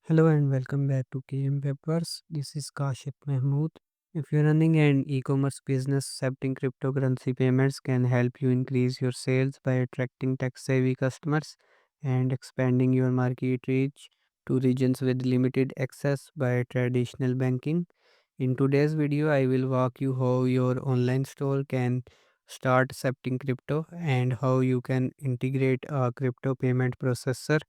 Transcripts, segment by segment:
Hello and welcome back to KM Papers. This is Kashif Mahmood. If you're running an e-commerce business, accepting cryptocurrency payments can help you increase your sales by attracting tech-savvy customers and expanding your market reach to regions with limited access by traditional banking. In today's video, I will walk you how your online store can start accepting crypto and how you can integrate a crypto payment processor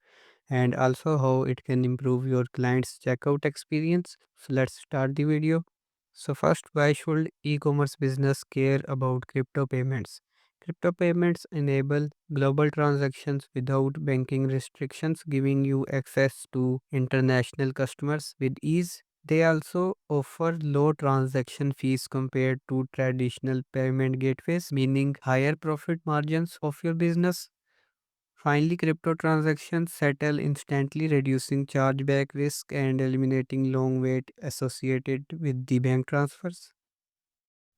and also how it can improve your client's checkout experience. So let's start the video. So first, why should e-commerce business care about crypto payments? Crypto payments enable global transactions without banking restrictions, giving you access to international customers with ease. They also offer low transaction fees compared to traditional payment gateways, meaning higher profit margins of your business. Finally, crypto transactions settle instantly, reducing chargeback risk and eliminating long wait associated with the bank transfers.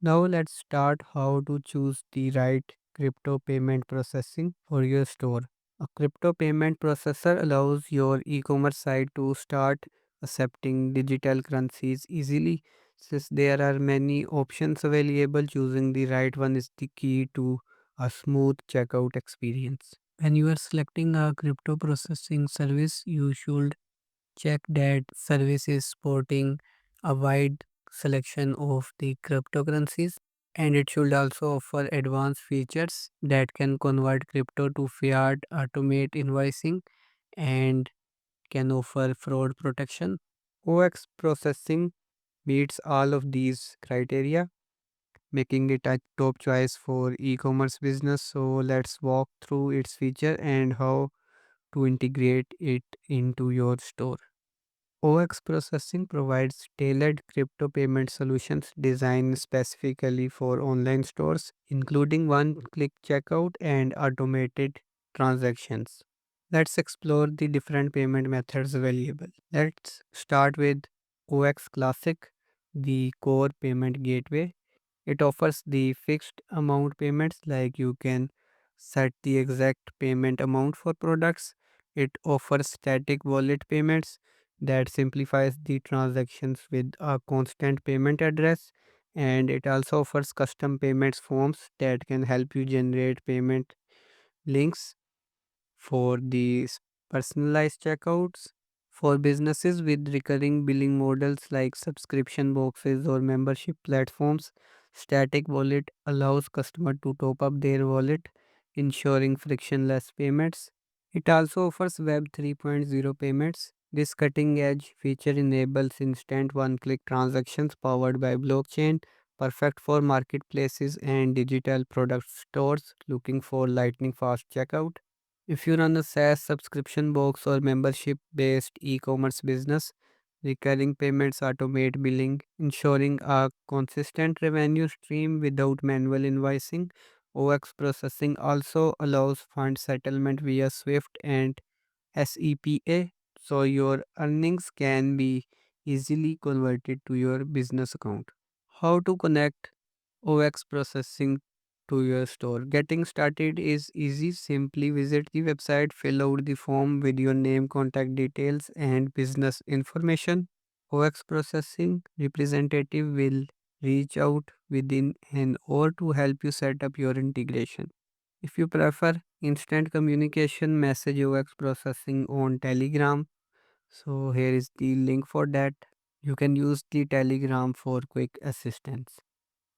Now let's start how to choose the right crypto payment processing for your store. A crypto payment processor allows your e-commerce site to start accepting digital currencies easily. Since there are many options available, choosing the right one is the key to a smooth checkout experience. When you are selecting a crypto processing service, you should check that service is supporting a wide selection of the cryptocurrencies, and it should also offer advanced features that can convert crypto to fiat, automate invoicing, and can offer fraud protection. OX processing meets all of these criteria, making it a top choice for e-commerce business. So let's walk through its feature and how to integrate it into your store. OX Processing provides tailored crypto payment solutions designed specifically for online stores, including one click checkout and automated transactions. Let's explore the different payment methods available. Let's start with OX Classic, the core payment gateway. It offers the fixed amount payments, like you can set the exact payment amount for products. It offers static wallet payments that simplifies the transactions with a constant payment address, and it also offers custom payments forms that can help you generate payment links for these personalized checkouts. For businesses with recurring billing models like subscription boxes or membership platforms, Static Wallet allows customers to top up their wallet, ensuring frictionless payments. It also offers Web 3.0 payments. This cutting edge feature enables instant one click transactions powered by blockchain, perfect for marketplaces and digital product stores looking for lightning fast checkout. If you run a SaaS subscription box or membership based e commerce business, recurring payments automate billing, ensuring a consistent revenue stream without manual invoicing. OX processing also allows fund settlement via SWIFT and SEPA, so your earnings can be easily converted to your business account. How to connect OX processing to your store? Getting started is easy. Simply visit the website, fill out the form with your name, contact details, and business information. OX processing representative will reach out within an hour to help you set up your integration. If you prefer instant communication, message OX processing on Telegram. So here is the link for that. You can use the Telegram for quick assistance.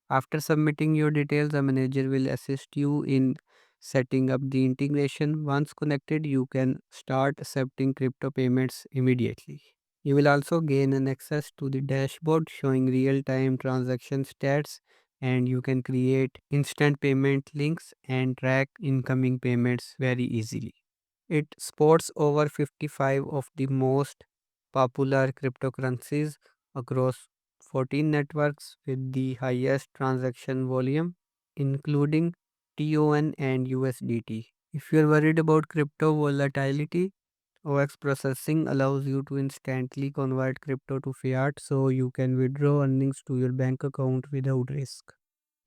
After submitting your details, a manager will assist you in setting up the integration. Once connected, you can start accepting crypto payments immediately. You will also gain an access to the dashboard showing real-time transaction stats, and you can create instant payment links and track incoming payments very easily. It supports over 55 of the most popular cryptocurrencies across 14 networks with the highest transaction volume, including TON and USDT. If you're worried about crypto volatility, OX processing allows you to instantly convert crypto to fiat so you can withdraw earnings to your bank account without risk.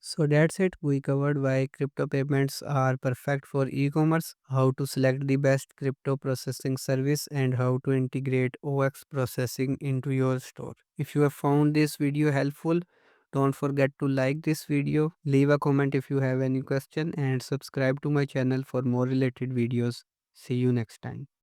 So that's it. We covered why crypto payments are perfect for e-commerce, how to select the best crypto processing service, and how to integrate OX processing into your store. If you have found this video helpful, don't forget to like this video, leave a comment if you have any question, and subscribe to my channel for more related videos. See you next time.